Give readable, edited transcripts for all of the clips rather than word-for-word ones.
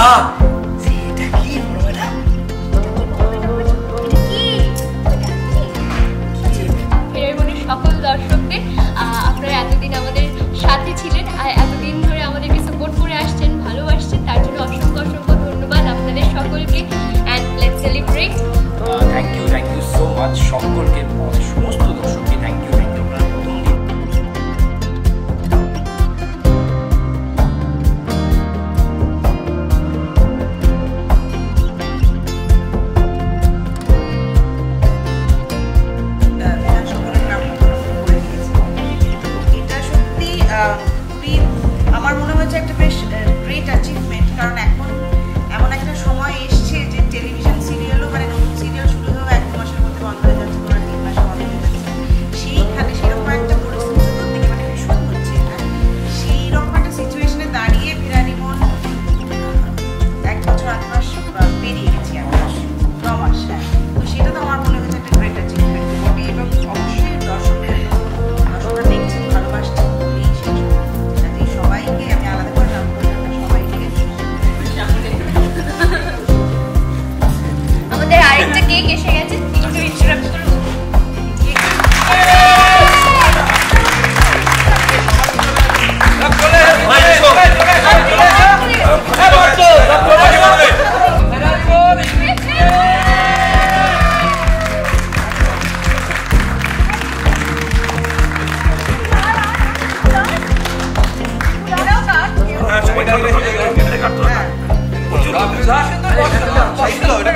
এটা কি ম্যাডাম? সকল দর্শকদের আপনারা এতদিন আমাদের সাথে ছিলেন আর এতদিন ধরে আমাদেরকে সাপোর্ট করে আসছেন, ভালোবাসছেন, তার জন্য অসংখ্য অসংখ্য ধন্যবাদ আপনাদের সকলকে। And let's celebrate. Thank you so much সকলকে, সমস্ত দর্শককে থ্যাংক ইউ। আমার মনে হচ্ছে একটা বেশ গ্রেট অ্যাচিভমেন্ট, কারণ এখন এমন একটা সময় এসছে যে টেলিভিশন সিরিয়ালও মানে নতুন সিরিয়াল শুরু হয়েও 1 মাসের মধ্যে বন্ধ হয়ে যাচ্ছে, পুরো 3 মাসে বন্ধ হয়ে যাচ্ছে। সেইখানে সেরকম একটা পরিস্থিতি চতুর্দিকে মানে ভীষণ হচ্ছে, সেই রকম একটা সিচুয়েশনে দাঁড়িয়ে বিরানি মন 1 বছর 8 মাস পেরিয়ে গেছি, 9 মাস। হ্যাঁ, তো সেটা তো আমার মনে হচ্ছে একটা গ্রেট অ্যাচিভমেন্ট বটে, এবং অবশ্যই দর্শকরা দেখছেন, ভালোবাসছেন, সবাইকে আমি আলাদা করে নাম করলাম, সবাইকে। আমাদের আরেকটা কেক এসে গেছে, একটু ইন্টারাপ্ট করব।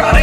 সবাই